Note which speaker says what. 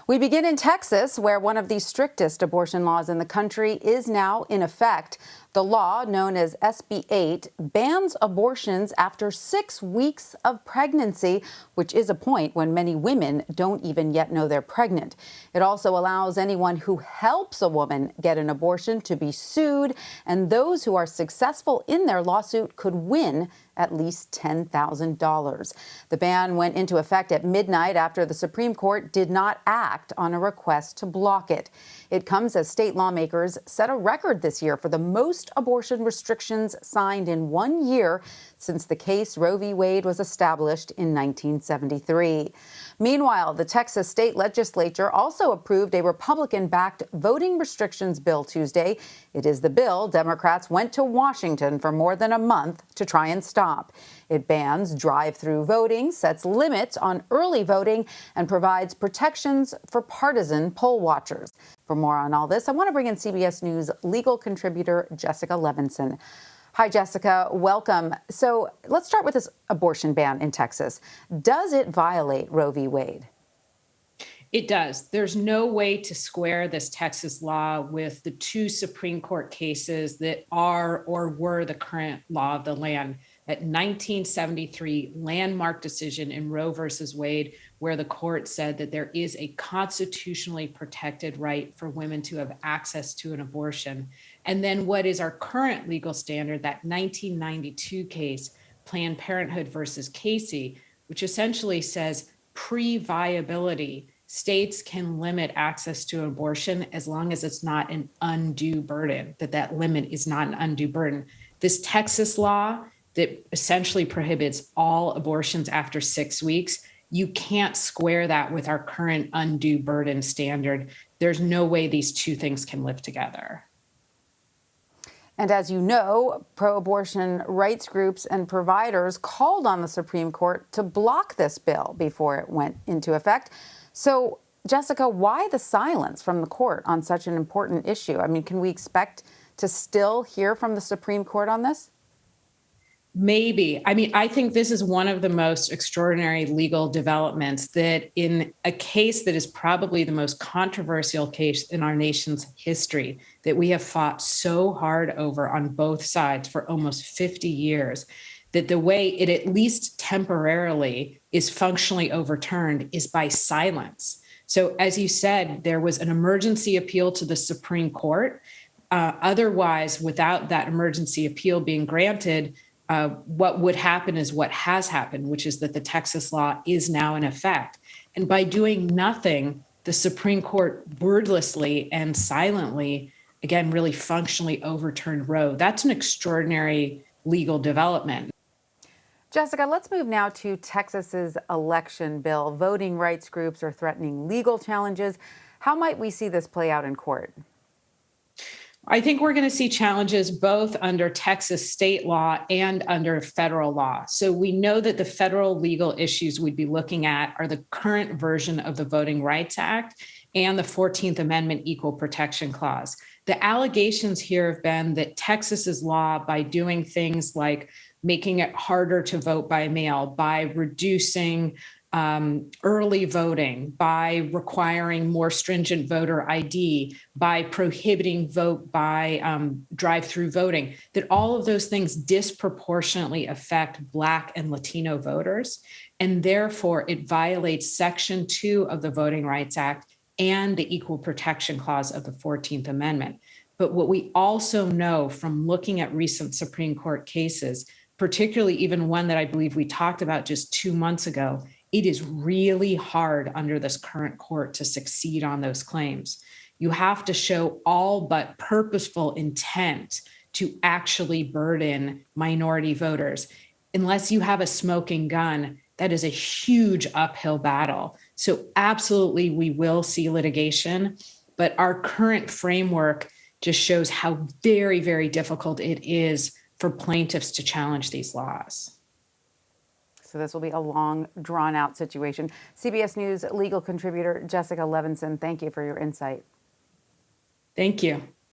Speaker 1: We begin in Texas, where one of the strictest abortion laws in the country is now in effect. The law, known as SB 8, bans abortions after 6 weeks of pregnancy, which is a point when many women don't even yet know they're pregnant. It also allows anyone who helps a woman get an abortion to be sued, and those who are successful in their lawsuit could win at least $10,000. The ban went into effect at midnight after the Supreme Court did not act on a request to block it. It comes as state lawmakers set a record this year for the most abortion restrictions signed in 1 year since the case Roe v. Wade was established in 1973. Meanwhile, the Texas state legislature also approved a Republican-backed voting restrictions bill Tuesday. It is the bill Democrats went to Washington for more than a month to try and stop. It bans drive-through voting, sets limits on early voting, and provides protections for partisan poll watchers. For more on all this, I want to bring in CBS News legal contributor Jessica Levinson. Hi, Jessica. Welcome. So let's start with this abortion ban in Texas. Does it violate Roe v. Wade?
Speaker 2: It does. There's no way to square this Texas law with the two Supreme Court cases that are or were the current law of the land. That 1973 landmark decision in Roe versus Wade, where the court said that there is a constitutionally protected right for women to have access to an abortion. And then what is our current legal standard, that 1992 case, Planned Parenthood versus Casey, which essentially says pre-viability, states can limit access to abortion as long as it's not an undue burden, that limit is not an undue burden. This Texas law that essentially prohibits all abortions after 6 weeks, you can't square that with our current undue burden standard. There's no way these two things can live together.
Speaker 1: And as you know, pro-abortion rights groups and providers called on the Supreme Court to block this bill before it went into effect. So, Jessica, why the silence from the court on such an important issue? I mean, can we expect to still hear from the Supreme Court on this?
Speaker 2: Maybe. I mean, I think this is one of the most extraordinary legal developments, that in a case that is probably the most controversial case in our nation's history, that we have fought so hard over on both sides for almost 50 years, that the way it at least temporarily is functionally overturned is by silence. So as you said, there was an emergency appeal to the Supreme Court. Otherwise, without that emergency appeal being granted, what would happen is what has happened, which is that the Texas law is now in effect. And by doing nothing, the Supreme Court wordlessly and silently, again, really functionally overturned Roe. That's an extraordinary legal development.
Speaker 1: Jessica, let's move now to Texas's election bill. Voting rights groups are threatening legal challenges. How might we see this play out in court?
Speaker 2: I think we're going to see challenges both under Texas state law and under federal law. So we know that the federal legal issues we'd be looking at are the current version of the Voting Rights Act and the 14th Amendment Equal Protection Clause. The allegations here have been that Texas's law, by doing things like making it harder to vote by mail, by reducing early voting, by requiring more stringent voter ID, by prohibiting vote by drive-through voting, that all of those things disproportionately affect Black and Latino voters. And therefore, it violates Section 2 of the Voting Rights Act and the Equal Protection Clause of the 14th Amendment. But what we also know from looking at recent Supreme Court cases, particularly even one that I believe we talked about just 2 months ago, it is really hard under this current court to succeed on those claims. You have to show all but purposeful intent to actually burden minority voters. Unless you have a smoking gun, that is a huge uphill battle. So absolutely, we will see litigation, but our current framework just shows how very, very difficult it is for plaintiffs to challenge these laws.
Speaker 1: So this will be a long, drawn-out situation. CBS News legal contributor Jessica Levinson, thank you for your insight.
Speaker 2: Thank you.